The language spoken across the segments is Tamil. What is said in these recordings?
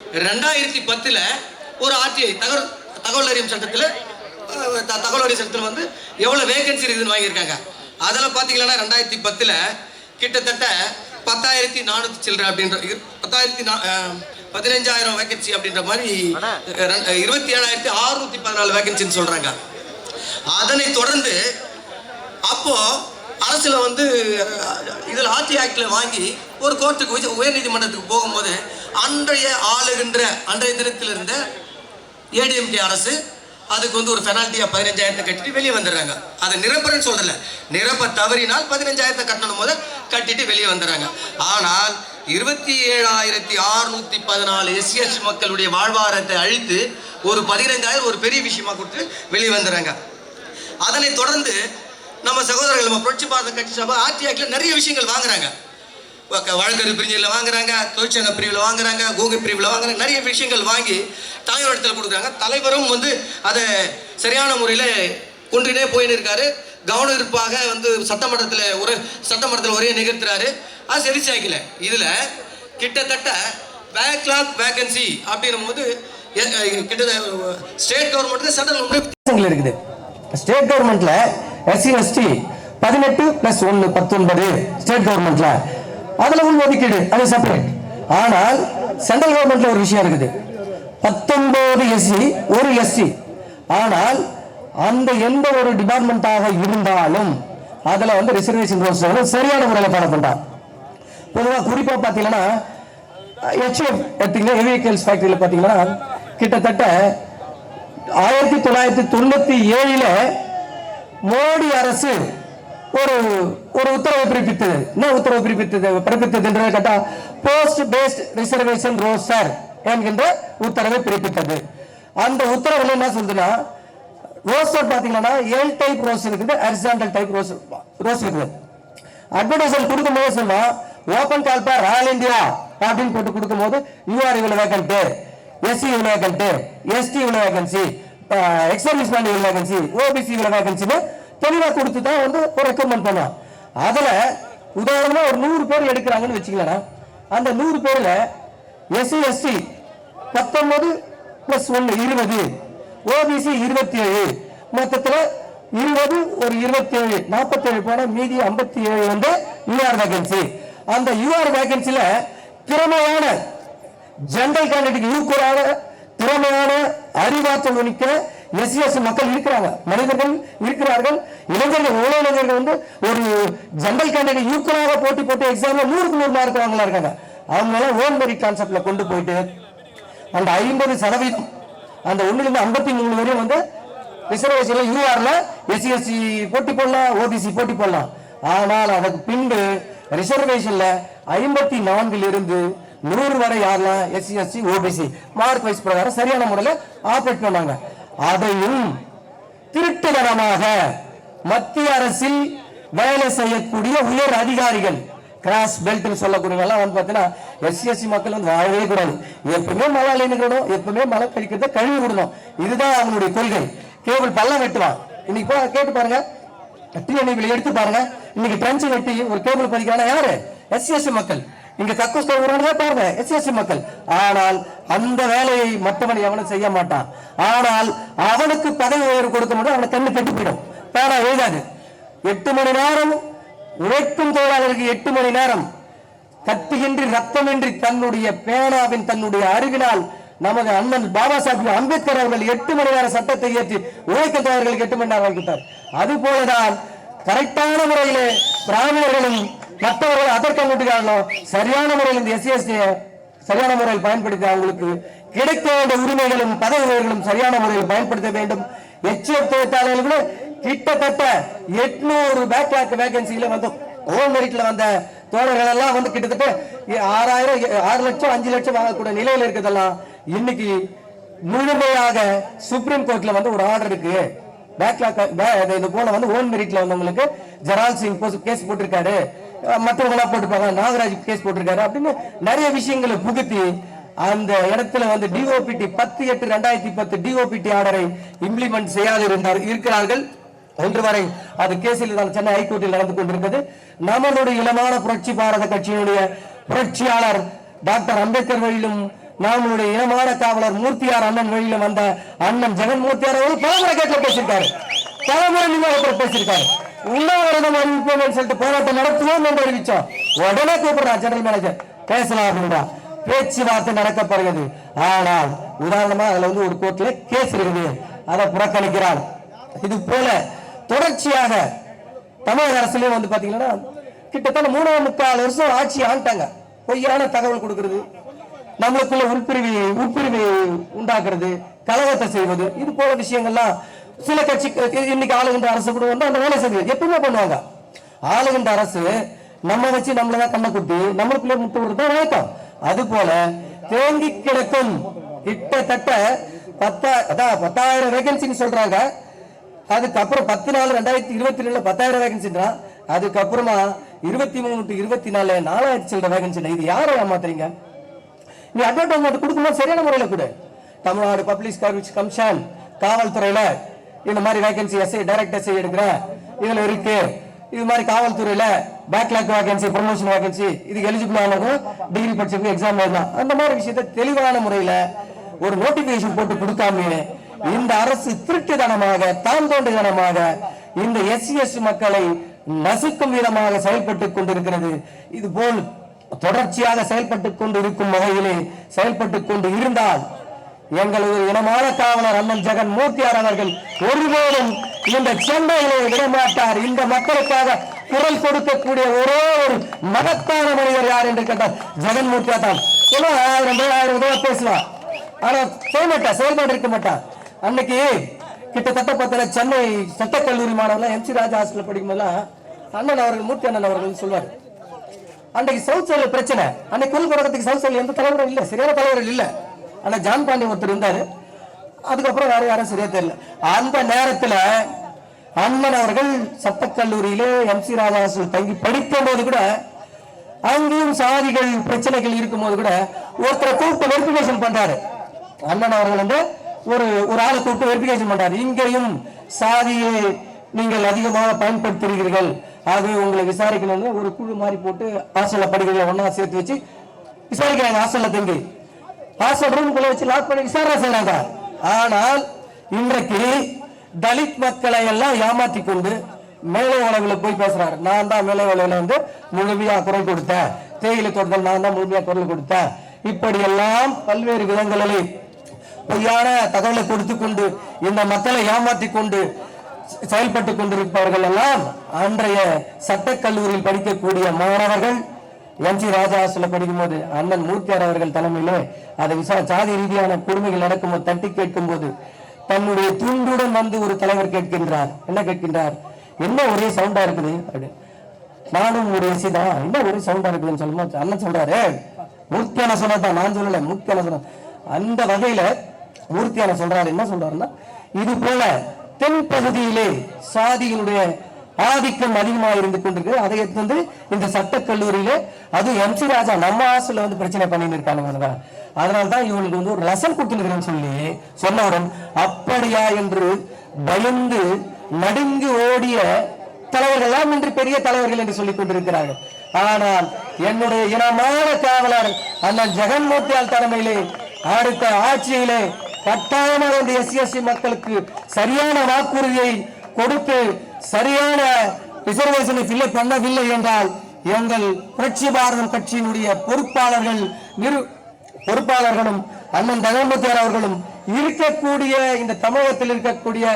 2010 ஒரு ஆர்டிஐ தகவல் அறியும் சட்டத்தில் தகவல் அறியும் சட்டத்தில் வந்து எவ்வளோ வேகன்சி இருக்குதுன்னு வாங்கியிருக்காங்க. அதில் பார்த்தீங்கன்னா 2010 கிட்டத்தட்ட 10,400 சில்லற அப்படின்ற 15,000 வேகன்சி அப்படின்ற மாதிரி 27,614 வேகன்சின்னு சொல்கிறாங்க. அதனை தொடர்ந்து அப்போ அரசில் வந்து இதில் ஆர்டி ஆக்டில் வாங்கி ஒரு கோர்ட்டுக்கு உயர் நீதிமன்றத்துக்கு போகும்போது அன்றைய தினத்தில் இருந்த ஏடிஎம்கே அரசு அதுக்கு வந்து ஒரு பெனால்ட்டியாக 15,000 கட்டிட்டு வெளியே வந்துடுறாங்க. அதை நிரப்புறேன்னு சொல்றல, நிரப்ப தவறினால் 15,000 கட்டணும் போது கட்டிட்டு வெளியே வந்துடுறாங்க. ஆனால் 27,614 எஸ்சிஎஸ்டி மக்களுடைய வாழ்வாதாரத்தை அழித்து ஒரு 15,000 ஒரு பெரிய விஷயமா கொடுத்து வெளியே வந்துடுறாங்க. அதனை தொடர்ந்து நம்ம சகோதரர்கள் நம்ம புரட்சி பாரத கட்சி சபை ஆர்டி ஆக்டில் நிறைய விஷயங்கள் வாங்குறாங்க. வழக்கறிஞர் பிரிஞ்சில் வாங்குறாங்க, தொழிற்சங்க பிரிவில் வாங்குறாங்க, கூகை பிரிவில் வாங்குறாங்க, நிறைய விஷயங்கள் வாங்கி தலைவர் இடத்துல கொடுக்குறாங்க. தலைவரும் வந்து அதை சரியான முறையில் கொண்டுனே போயின்னு இருக்காரு. கவனிப்பாக வந்து சட்டமன்றத்தில் ஒரே நிகழ்த்துறாரு. அது சரி சாய்க்கல. இதில் கிட்டத்தட்ட பேக்லாக் வேகன்சி அப்படின்னும் போது கிட்டத்தட்ட ஸ்டேட் கவர்மெண்ட் சென்ட்ரல் கவர்மெண்ட் இருக்குது. ஸ்டேட் கவர்மெண்ட்ல எஸ்சி எஸ்டி 18+1 19 ஸ்டேட் கவர்மெண்ட்ல அதுல உள் ஒதுக்கீடு அது செப்பரேட். ஆனால் சென்ட்ரல் கவர்மெண்ட்ல ஒரு விஷயம் இருக்குது, 19 எஸ்சி ஒரு எஸ்சி. ஆனால் அந்த எந்த ஒரு டிபார்ட்மெண்டாக இருந்தாலும் அதுல வந்து ரிசர்வேஷன் ரூல்ஸ் சரியான முறையில் ஃபாலோ பண்றாங்க. பொதுவாக குறிப்பா பாத்தீங்கன்னா HF எடுத்தீங்கன்னா ஹெவி வெஹிக்கிள்ஸ் ஃபேக்டரியில பாத்தீங்கன்னா கிட்டத்தட்ட 1997 மோடி அரசு ஒரு உத்தரவு பிறப்பித்தது. என்ன உத்தரவு பிறப்பித்தது கேட்டா போஸ்ட் பேஸ்ட் ரிசர்வேஷன் ரோஸ்டர் என்கின்ற உத்தரவை பிறப்பித்தது. அந்த உத்தரவுல என்ன சொல்லுதுன்னா, ரோஸ்டர் பாத்தீங்கன்னா எல் டைப் ரோஸ் இருக்குது, ஹரிசாண்டல் டைப் ரோஸ் இருக்குது. அட்வர்டைஸ்மென்ட் கொடுக்கும்போது சொன்னா open call for all India அப்படின்னு போட்டு கொடுக்கும்போது யூஆர் இவ்வளவு வேகன்ட், எஸ்சி இவ்வளவு வேகன்ட், எஸ்டி இவ்வளவு வேகன்சி, எக்ஸர்வீஸ் மேன் இவ்வளவு வேகன்சி, ஓபிசி இவ்வளவு வேகன்சின்னு தெளிவாக கொடுத்து தான் வந்து ஒரு ரெக்கமெண்ட் பண்ணுவோம். அதில் உதாரணமாக ஒரு 100 பேர் எடுக்கிறாங்கன்னு வச்சுக்கலாம். அந்த 100 பேரில் எஸ்சி எஸ்டி 19+1 20, ஓபிசி 27, மொத்தத்தில் 20 ஒரு 27 47 போன மீதி 57 வந்து யூஆர் வேகன்சி. அந்த யூஆர் வேகன்சியில் திறமையான ஜெனரல் கேண்டிடேட் ஈக்குவலான திறமையான அறிவாற்றல் உணிக்க எஸ்சிஎஸ்சி மக்கள் இருக்கிறாங்க, மனிதர்கள் இருக்கிறார்கள், இளைஞர்கள் வந்து ஒரு ஜெனரல் கேண்டிடேட் ஈக்குவலாக போட்டு எக்ஸாம்ல 100க்கு 100 மார்க் வாங்கலாம் இருக்காங்க. அவங்களால ஓன் மெரிட் கான்செப்ட்ல கொண்டு போயிட்டு அந்த 50% அந்த 1லிருந்து 53 வரையும் வந்து ரிசர்வேஷன்ல யூஆர்ல எஸ்சிஎஸ்சி போட்டி போடலாம், ஓபிசி போட்டி போடலாம். ஆனால் அதற்கு பின்பு ரிசர்வேஷன்ல 54 100 வரை யாரெல்லாம் SC ST OBC mark wise பிரகாரம் சரியான முறையில் ஆபரேட் பண்ணாங்க. அதையும் திருட்டுத்தனமாக மத்திய அரசில் வேலை செய்யக்கூடிய உயர் அதிகாரிகள் கிராஸ் பெல்ட் சொல்லக்கூடிய வந்து பார்த்தீங்கன்னா எஸ்சி மக்கள் வந்து வாழவே கூடாது, எப்பவுமே மழை நினைக்கணும், எப்பவுமே மழை கழிக்கிறத கழுவி விடணும். இதுதான் அவங்களுடைய கொள்கை. கேபிள் பள்ளம் வெட்டுவான். இன்னைக்கு கேட்டு பாருங்க, எடுத்து பாருங்க, இன்னைக்கு ட்ரென்ச் வெட்டி ஒரு கேபிள் பதிக்கிறாங்க யாரு? எஸ்சி மக்கள். இங்க கக்கூஸ் பாருங்க எஸ்சி மக்கள். ஆனால் அந்த வேலையை மற்றவன் எவனும் செய்ய மாட்டான். ஆனால் அவனுக்கு பதவி உயர்வு கொடுக்க முடியும், அவனை கண்ணு கட்டி போயிடும், பேனா எழுதாது. 8 மணி நேரம் உழைக்கும் தொழிலாளருக்கு 8 மணி நேரம் கத்தியின்றி ரத்தமின்றி தன்னுடைய பேனாவின் தன்னுடைய அறிவினால் நமது அண்ணன் பாபா சாஹிப் அம்பேத்கர் அவர்கள் 8 மணி நேரம் சட்டத்தை ஏற்றி உழைக்கும் தொழிலாளர்களுக்கு 8 மணி நேரம் வாங்கிட்டார். அது போலதான் கரெக்டான முறையிலே பிராமணர்களும் மற்றவர்கள் அதற்கான சரியான முறையில் இந்த எஸ்சி சரியான முறையில் பயன்படுத்தி அவங்களுக்கு கிடைக்க வேண்டிய உரிமைகளும் பதவி உயர்வுகளும் சரியான முறையில் பயன்படுத்த வேண்டும். எச்எஃப் தொழிற்சாலைகளும் கிட்டத்தட்ட 800 பேக்லாக் வேகன்சியில வந்து ஓன் மெரிட்ல வந்த தோழர்கள் எல்லாம் வந்து கிட்டத்தட்ட 6,000 6 லட்சம் 5 லட்சம் வாங்கக்கூடிய நிலையில் இருக்கிறதெல்லாம் இன்னைக்கு முழுமையாக சுப்ரீம் கோர்ட்ல வந்து ஒரு ஆர்டர் இருக்கு. பேக்லாக் இது போல வந்து ஓன் மெரிட்ல வந்தவங்களுக்கு ஜரால் சிங் கேஸ் போட்டிருக்காரு, மற்றவங்களா போட்டுப்பாங்க, நாகராஜ் கேஸ் போட்டிருக்காரு அப்படின்னு நிறைய விஷயங்களை புகுத்தி அந்த இடத்துல வந்து டிஓபிடி 10/8/2010 டிஓபிடி ஆர்டரை இம்ப்ளிமெண்ட் செய்யாது இருக்கிறார்கள். ஒன்று வரை அது கேஸில் சென்னை ஹைகோர்ட்டில் நடந்து கொண்டிருக்கிறது. நம்மளுடைய இளமான புரட்சி பாரத கட்சியினுடைய புரட்சியாளர் டாக்டர் அம்பேத்கர் வழியிலும் நம்மளுடைய இனமான காவலர் மூர்த்தியார் அண்ணன் வழியில வந்த அண்ணன் ஜெகன் மூர்த்தியார் அவர்கள் பலமுறை கேட்க பேசியிருக்காரு, பலமுறை நிர்வாகத்தில் பேசியிருக்காரு. உண்ணாவிரதம் அறிவிப்போம் சொல்லிட்டு போராட்டம் நடத்துவோம் என்று அறிவிச்சோம். உடனே கூப்பிடுறா ஜெனரல் மேனேஜர் பேசலாம் அப்படின்னா பேச்சுவார்த்தை நடக்கப்படுகிறது. ஆனால் உதாரணமா அதுல ஒரு கோர்ட்ல கேஸ் இருக்குது, அதை புறக்கணிக்கிறார். இது போல தொடர்ச்சியாக தமிழக அரசுலயும் பாத்தீங்கன்னா கிட்டத்தட்ட 3.25 வருஷம் ஆட்சி ஆண்டாங்க. பொய்யான தகவல் கொடுக்கிறது, நம்மளுக்குள்ள உட்பிரிவை உண்டாக்குறது, கலவரத்தை செய்வது, இது போல விஷயங்கள்லாம் சில கட்சி இன்னைக்கு ஆளுகின்ற அரசு கூட அந்த வேலை செய்யுது. எப்பவுமே பண்ணுவாங்க. ஆளுகின்ற அரசு நம்ம வச்சு நம்மளதான் கண்ணை குட்டி நம்மளுக்குள்ளே முட்டு விடுறது வழக்கம். அது போல தேங்கி கிடக்கும் கிட்டத்தட்ட 10,000 வேகன்சி சொல்றாங்க. அதுக்கப்புறம் 10/4/2022 10,000 வேகன்சின்றா. அதுக்கப்புறமா 23 to 24 4,000 சில்லற வேகன்சி. இது யாரை ஏமாத்துறீங்க? நீ அட்வர்டைஸ்மெண்ட் கொடுக்கணும், சரியான முறையில் கொடு. தமிழ்நாடு பப்ளிக் சர்வீஸ் கமிஷன் காவல்துறையில இந்த மாதிரி வேகன்சி எஸ்ஐ டைரக்ட் எஸ்ஐ எடுக்கிற இதுல இருக்கு. இது மாதிரி காவல்துறையில பேக்லாக் வேகன்சி, ப்ரமோஷன் வேகன்சி, இதுக்கு எலிஜிபிள் ஆனதும் டிகிரி படிச்சவங்க எக்ஸாம் எழுதலாம். அந்த மாதிரி விஷயத்தை தெளிவான முறையில ஒரு நோட்டிபிகேஷன் போட்டு கொடுக்காம இந்த அரசு திருட்டுத்தனமாக தான் தோன்றுதனமாக இந்த எஸ்சி மக்களை நசுக்கும் விதமாக செயல்பட்டுக் கொண்டிருக்கிறது. இது போல் தொடர்ச்சியாக செயல்பட்டுக் கொண்டு இருக்கும் வகையிலே செயல்பட்டுக் கொண்டு இருந்தால் எங்களது இனமான காவலர் அண்ணன் ஜெகன் மூர்த்தியார் அவர்கள் ஒருபோதும் இந்த சண்டையிலே விடமாட்டார். இந்த மக்களுக்காக குரல் கொடுக்கக்கூடிய ஒரே ஒரு மகத்தான மனிதர் யார் என்று கேட்டார் ஜெகன் மூர்த்தியார் தான். 1000 பேசுவார், ஆனா செயல்பாடு இருக்க மாட்டார். அன்னைக்கு கிட்டத்தட்ட பார்த்தா சென்னை சட்டக்கல்லூரி மாணவர்கள் எம்சி ராஜா ஹாஸ்டல் படிக்கும்போதெல்லாம் அண்ணன் அவர்கள் மூர்த்தி அண்ணன் அவர்கள் சொல்வார், அன்னைக்கு சவுத் சைட்ல பிரச்சனை. அன்னைக்கு குரல் கொடுக்கறதுக்கு சவுத் சைட்ல எந்த தலைவரும் இல்ல, சரியான தலைவர்கள் இல்ல. ஆனா ஜான் பாண்டி ஒருத்தர் இருந்தாரு, அதுக்கப்புறம் வேற யாரும் சரியா தெரியல. அந்த நேரத்துல அண்ணன் அவர்கள் சட்டக்கல்லூரியிலே எம்சி ராஜா ஹாஸ்டல் தங்கி படிக்கும் போது கூட அங்கேயும் சாதிகள் பிரச்சனைகள் இருக்கும் போது கூட ஒருத்தரை கூப்பிட்டு வெரிஃபிகேஷன் பண்றாரு. அண்ணன் அவர்கள் ஒரு ஆளை கூப்பிட்டு வெரிஃபிகேஷன் பண்றாரு. இங்கேயும் சாதியை நீங்கள் அதிகமாக பயன்படுத்துகிறீர்கள், ஆகவே உங்களை விசாரிக்கணும்னு ஒரு குழு மாதிரி போட்டு ஹாஸ்டல்ல படிக்கிறவங்க ஒன்னா சேர்த்து வச்சு விசாரிக்கிறாங்க. ஹாஸ்டல்ல தங்கி ஹாஸ்டல் ரூம்குள்ள வச்சு லாக் பண்ணி விசாரணை செய்யறாங்க. ஆனால் இன்றைக்கு தலித் மக்களை எல்லாம் ஏமாத்தி கொண்டு மேலே உலகில் போய் பேசுறாரு. நான் தான் மேலே உலகில் முழுமையா குரல் கொடுத்தேன், தேயிலை தோட்டத்தில் நான் தான் முழுமையா குரல் கொடுத்தேன். இப்படி எல்லாம் பல்வேறு விதங்களிலே பொய்யான தகவலை கொடுத்து கொண்டு இந்த மக்களை ஏமாற்றி கொண்டு செயல்பட்டுக் கொண்டிருப்பவர்கள் எல்லாம் அன்றைய சட்டக்கல்லூரியில் படிக்கக்கூடிய மாணவர்கள் எம்சி ராஜா ஹாஸ்டல்ல படிக்கும் போது அண்ணன் மூர்த்தியார் அவர்கள் தலைமையிலே அதை சாதி ரீதியான கொடுமைகள் நடக்கும்போது தட்டி கேட்கும் போது தன்னுடைய துண்டுடன் ஒரு தலைவர் கேட்கின்றார். என்ன கேட்கின்றார்? என்ன ஒரே சவுண்டா இருக்குது அப்படி. நானும் ஒரு எஸ்சி தான், என்ன ஒரே சவுண்டா இருக்குதுன்னு சொல்லும்போது அண்ணன் சொல்றாரு, மூர்த்தியான சொன்னதான், நான் சொல்லல, மூர்த்தியான சொன்ன. அந்த வகையில மூர்த்தியான சொல்றாரு. என்ன சொல்றாருன்னா, இது போல தென் பகுதியிலே சாதியினுடைய ஆதிக்கம் அதிகமாக இருந்து கொண்டிருக்கு. அதை எடுத்து இந்த சட்டக்கல்லூரியில அது எம்சி ராஜா நம்ம ஹாஸ்டல்ல பிரச்சனை பண்ணிட்டு இருக்காங்க. அதனால்தான் இவங்களுக்கு ஒரு லெசன் கொடுத்துருக்கிறேன்னு சொல்லி சொன்னவுடன் அப்படியா என்று பயந்து நடுங்கி ஓடிய தலைவர்கள் எல்லாம் இன்று பெரிய தலைவர்கள் என்று சொல்லிக் கொண்டிருக்கிறார்கள். ஆனால் என்னுடைய இனமான காவலர் அண்ணன் ஜெகன் மூர்த்தியார் தலைமையிலே அடுத்த ஆட்சியிலே கட்டாயமாக இந்த எஸ்சி மக்களுக்கு சரியான வாக்குறுதியை கொடுத்து சரியான ரிசர்வேஷனை ஃபில் பண்ணவில்லை என்றால் எங்கள் புரட்சி பாரதம் கட்சியினுடைய பொறுப்பாளர்களும் அண்ணன் ஜெகன்மூர்த்தியார் அவர்களும் இருக்கக்கூடிய இந்த தமிழகத்தில் இருக்கக்கூடிய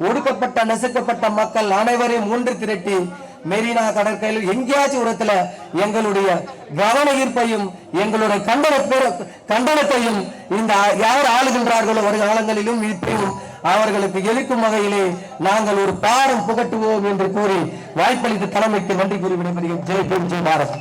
ஒடுக்கப்பட்ட நசுக்கப்பட்ட மக்கள் அனைவரையும் ஒன்று திரட்டி மெரினா கடற்கரையில் எங்கேயாச்சும் இடத்துல எங்களுடைய கவன ஈர்ப்பையும் எங்களுடைய கண்டனத்தையும் இந்த யார் ஆளுகின்றார்களோ ஒரு காலங்களிலும் ஈர்ப்பையும் அவர்களுக்கு எதிர்க்கும் வகையிலே நாங்கள் ஒரு பாடம் புகட்டுவோம் என்று கூறி வாய்ப்பளித்த தலைமைக்கு நன்றி கூறி விடைபெறுகிறேன். ஜெய் பீம், ஜெய் பாரத்.